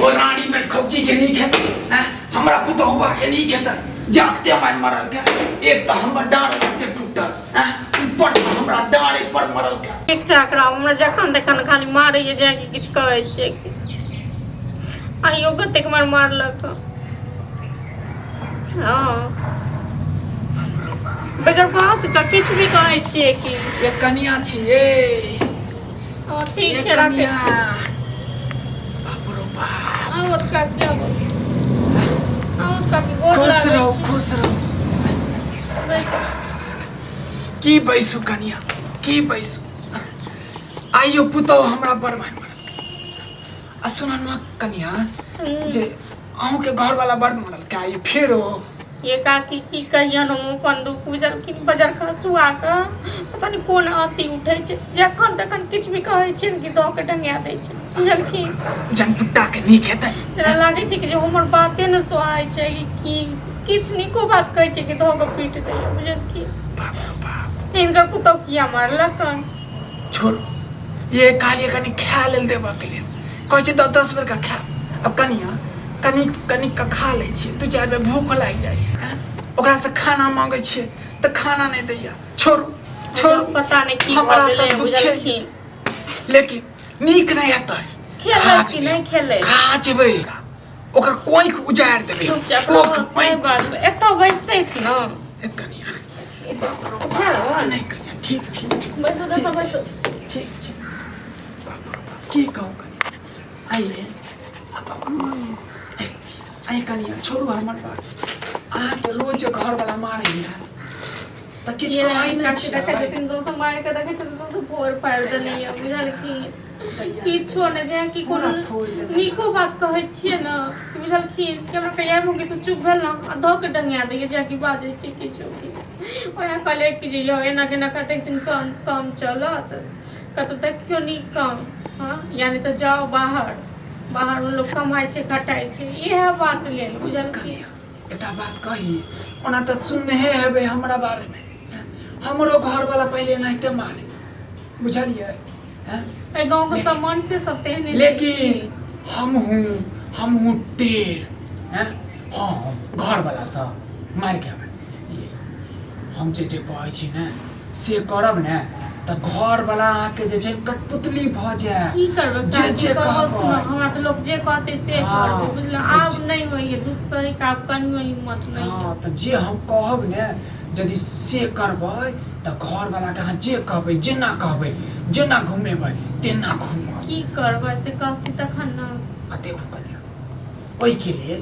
वो रानी में खौकी के नहीं खेते हैं हमरा पुतहुआ के नहीं खेते जाते मार मरल के एक तो हमर डांड कते टूटल हैं ऊपर से हमरा डांडे पर मरल के ठीक ठाक रहा हमरा जखन देखन खाली मारे ये जे किछ कहै छै आइयो कतेक मार मारलक हां बगर बात का किछ भी कहै छियै कि एक कनिया छिए हां ठीक छै राखे बाप रे बाप और का क्या बोल और का गोल खुश रहो की बैसु कनिया की बैसु आइयो पुतो हमरा बरमान मरल आ सुनन न कनिया जे अहूँ के घर वाला बड़ मरल का ये फेरो ये काकी की कहियन हम अपन दुख बुझल कि बजार खसुआ के पता नहीं कोन आती उठै छै जखन तखन किछ भी कहै छै कि द के डंगा दै छै बुझल की जनपुट्टा के नीक हेतै तेरा लागे छै कि जे हमर बाते न सोहाय छै कि किछ निको बात कहै छै कि द के पीट दै बुझल की बाप रे बाप इनकर पुतो किया मारलकन छोड़ ये कालिए कनी खा लेल देबा के लिए कहै छै 10 बेर का खा अब कनिया कनी का खा लै छी 2-4 बेर भूख लागि जाइ ओकरा से खाना मांगे छी त खाना नहीं दैया छोड़ पता नहीं की हमरा बोले तो बुझल की लेकिन नीक नहीं हेतै खेलै कि नहीं खेलै खा जेबै ओकर कोई उजाड़ देबै कोक बात एतो बैसतै कि न एक कनिया नहीं कनिया ठीक छी बैसो ठीक छी की कहू कनिया आइए आई कनिया छोड़ू हमर बात अहाँ के रोज घर वाला मारे त किछ कहै न छी देखै छथिन दोसर मार के देखै छथिन दोसर फोड़ पार देने बुझल की किछो ने जे कि कोनो निको बात कहै छियै न बुझल की हमरा कहिया मुंगी तू चुप भेल न आ ध के डंगा दै जे कि बाजै छै किछो की ओया कहले कि जे यो एना के न कते दिन काम चलत कतो देखियो नी काम हां यानी तो जाओ बाहर में लोग कमाई छै खटाई छै इहे बात लेल बुझल की एटा बात कही ओना त सुनने हेबे हमरा बारे में हमरो घर वाला पहले नहिते मारे बुझलिए हैं ए गांव के सम्मान से सब तेहने लेकिन हम हूं टेर हैं हां घर वाला सब मार के हम जे कहै छी ना से करब ना त घर वाला आके जे छै कठपुतली भ जाय की करब जे कहब हमरा त लोग जे कहते से करब बुझला आब नहीं होइए दुख सही का कनियो हिम्मत नहीं हां त जे हम कहब ने यदि से करबै त घर वाला के जे कहबै जेना घुमेबै तेना घुमब की करबै से कहती तखन न आ देखू कन्या ओइ के लेल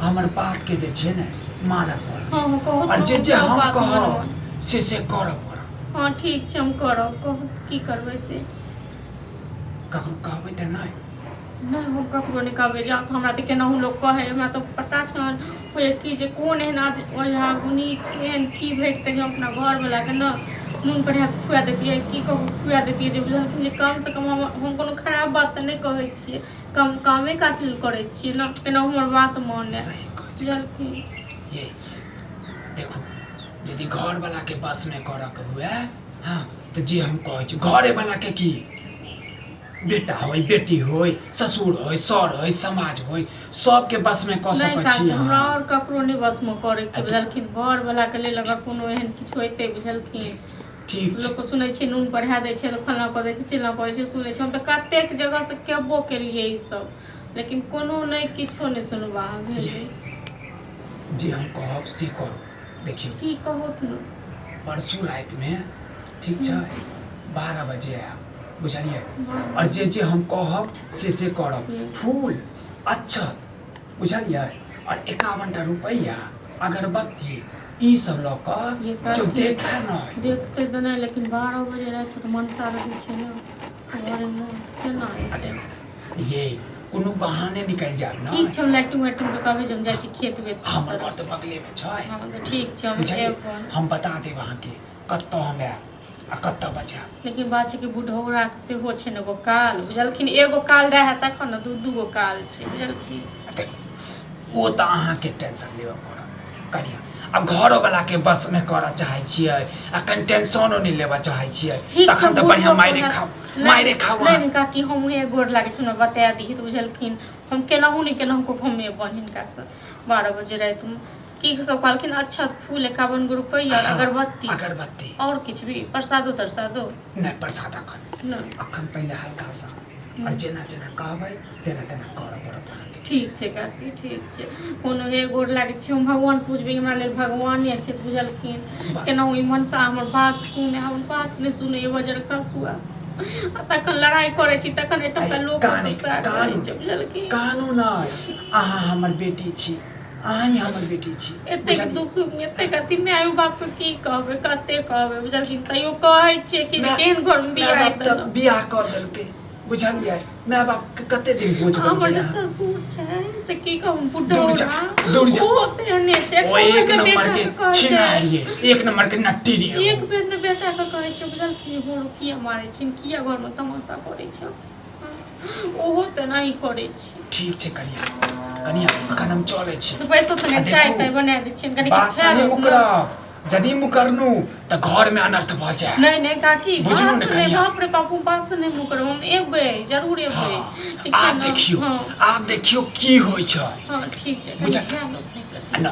हमर बात के जे छै ने मानब हां कहब और जे हम कहब से करब हां ठीक छै हम करब की करबै से ककरो कहबै त नहीं हम ककरो नहीं कहबै जा तो हमरा त केनाहु लोग कहे हमरा तो पता छन होय कि जे कोन एहन ओझा गुनी एहन की भेटते जे अपना घर वाला के न नून पर खुआ देतिए की कहू खुआ देतिए जे बुझल कि जे कम से कम हम कोनो खराब बात त नहीं कहै छियै कम कामे काथिल करै छियै न केनाहु हमर बात माने सही बुझल कि ये देखो यदि घर वाला के बस में करक हुए हां तो जे हम कहै छी घरे वाला के की बेटा होय बेटी होय ससुर होय सर होय समाज होय सब के बस में क सकै छी हमरा और ककरो नहीं बस में करे के बुझलखिन घर वाला के लेल अगर कोनो एहन किछ होइते बुझलखिन ठीक लोग को सुनै छी नून बढ़ा दै छै तो फलना क दै छै चिल्ला करे छै सुनै छै हम त कतेक जगह से केबो केलिए ई सब लेकिन कोनो नहीं किछो नहीं सुनबा भेलै जी हम कहब से करू देखियो की कहब न परसों रात में ठीक छै 12 बजे आयब बुझलिए और जे हम कहब से करब फूल अच्छा बुझलिए और 51 रुपया अगरबत्ती ई सब ल क जो देखै न देखते त नहीं लेकिन 12 बजे रात के मनसा रहै छै न घरे में केना ये कोनो बहाने निकल जाब न ठीक छै लट्टू के कहबै जम जाइ छी खेत में हमर घर त बगले में छै हां त ठीक छै हम बता देब अहाँ के कत्तो हम आ कत्तो बचा लेकिन बात छै कि बुढ़ौरा से हो छै न एगो काल बुझलखिन एगो काल रहे तखन न दू गो काल छै बुझलखिन ओ त अहाँ के टेंशन लेब पड़त कनिया अब घर वाला के बस में कर चाहे छियै आ कनि टेंशनो नहीं लेबा चाहे छियै तखन त बढ़िया मायरे खाओ मायरे खावा नहीं काकी हम ये गोर लागे छ बता दी तो बुझलखिन हम केनाहू नहीं केनाहू को घूमे बन हिनका से 12 बजे रात में की सब कहलखिन अच्छा फूल 51 रुपया और अगरबत्ती और कुछ भी प्रसादो नहीं प्रसाद अखन पहले हल्का सा और जेना कहबै तेना करऽ पड़त अहाँके ठीक छै काकी ठीक छै कोनो ए गोर लागे छी हम भगवान से बुझबे हमरा लेल भगवाने छै बुझलखिन केनाहू ई मनसा हमर बात सुने हम बात नहीं सुने ए वजह कसुआ तखन लड़ाई करे छी तखन एटा लोग बुझलखिन कानून अहाँ हमर बेटी छी अहाँ हमर बेटी छी एतेक दुख एतेक अति माय बाप के की कहबे कते कहबे बुझलखिन तैयो कहै छियै कि केहन घर में बियाह कर देलकै बुझलियै माय बाप के कते दिन बोझ बन हमर गया ससुर छै से की कहूं बुड्ढा दूर जा ओ तेहने छै ओ एक नंबर के छिनारिये एक नंबर के नट्टी रे एक बेर ने बेटा के कहै छै बुझलखिन हो किया मारै छिन किया घर में तमाशा करै छै ओहो त नहीं करै छै ठीक छै कनिया अखन हम चलै छी तो पैसो त नहीं चाय ताय बना दै छिन कनी खा ले मुकरा यदि मुकरनु त घर में अनर्थ भ जाय नहीं काकी बुझलु बात नहीं बाप रे बापू बात से नहीं मुकर हम एबै जरूर एबै ठीक छै आप देखियो की होय छै हां ठीक छै बुझा न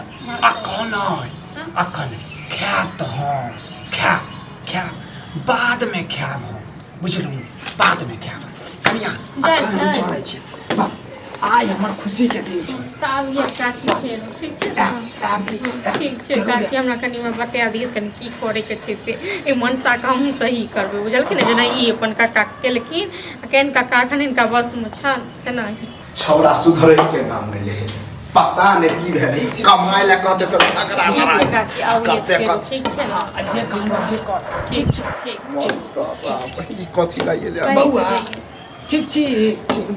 अखन खायब त हम खायब बाद में खायब हम बुझलु बाद में खायब कनिया अखन हम चलै छी बस आई हमर खुशी के दिन छै ताव ये काकी छै ठीक छै ठीक छै काकी हमरा कनी में बता दियौ कनी की करे के छै से ए मनसा का हम सही करबै बुझलखिन जेना ई अपन काका केलखिन केन काका एखन इनका बस में छन केना छौरा सुधरै के नाम में ले पता नहीं की भेलै कमाय ल कहते त झगड़ा ठीक छै काकी आउ ये ठीक छै ना जे कहना से कर ठीक छै ठीक ई कथि लागे बौआ ठीक छी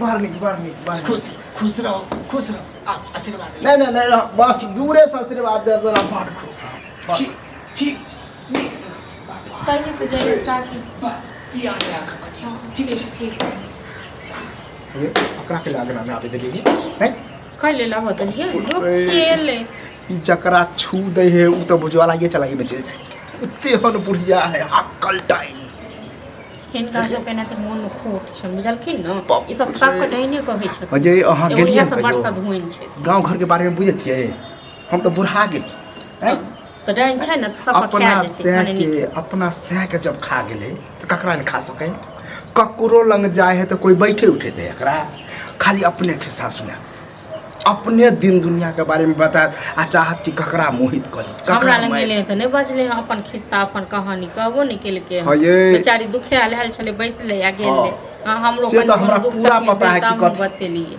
बार खुश रहो आशीर्वाद नहीं बस दूरे से आशीर्वाद दे दो बड़ खुश ठीक नीक से सही से जाइए काकी बस याद रख कनिया ठीक ओकरा के लागना में आबे देली नहीं कल ला बदलिए रुक छेले ई जकरा छू दे है उ तो बुझवाला ये चला के बेचे जाए उते हन बुढ़िया है अक्कल टाइम हिनका से पेना त मन खोट छै बुझलखिन न ई सब सब के डैने कहै छै अजय अहाँ गेलियै सब वर्षा धुइन छै गांव घर के बारे में बुझे छियै हम तो बुढ़ा गेल हैं त डैन छै न सब खा जेतै अपना सह के जब खा गेले त ककरा ने खा सकै ककरो लंग जाए है तो कोई बैठे उठे दे एकरा खाली अपने खिस्सा सुने अपने दिन दुनिया के बारे में बता आ चाहत कि ककरा मोहित करी हमरा लंग गेले त नहीं बजले अपन खिस्सा अपन कहानी कहबो नहीं केल के बेचारी दुखिया लेल छले बैसले आ गेले हमरो से तो हमरा पूरा पता है कि कथि बतेलिए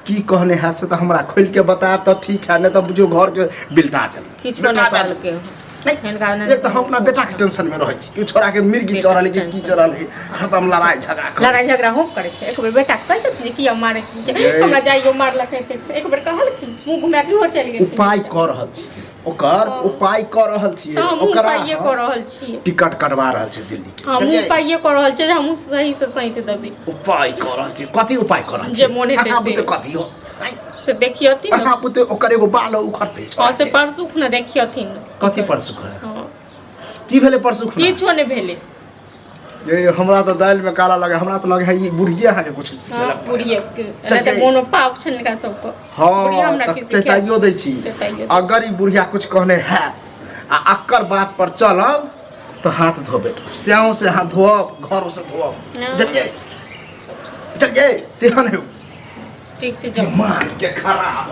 की कहने है से तो हमरा खोल के बताब तो ठीक है नहीं तो बुझो घर के बिलटा गेल किछो न कहल के एक तो हम अपना बेटा के टेंशन में रह छी कि छोरा के मिर्गी चढ़ल के की चढ़ल है हरदम लड़ाई झगड़ा हो करे छै एक बेर बेटा कहै छै कि हम मारे छी हमरा जाइयो मारला कहते एक बेर कहल कि मुंह घुमा के हो चल गेल उपाय कर रहल छी ओकर उपाय कर रहल छी ओकरा ये कर रहल छी टिकट कटवा रहल छी दिल्ली के हम उपाय ये कर रहल छी हम सही से सही देबे उपाय कर रहल छी कथि उपाय कर रहल छी जे मोने से कथि हो से देखियथिन अहाँ पुते ओकर एगो बाल उखड़ते हां से परसुख न देखियथिन कथि परसुख हां की भेले परसुख किछो ने भेले ये हमरा तो दाल में काला लगे हमरा तो लगे है ये बुढ़िया है कुछ हां बुढ़िया के त कोनो पाप छन का सब तो हां तक चेताइयो दै छी अगर ई बुढ़िया कुछ कहने है आ अक्कर बात पर चलब तो हाथ धोबे स्याओ से हाथ धो घर से धो चल जाए तेहन है ठीक छै मार के खराब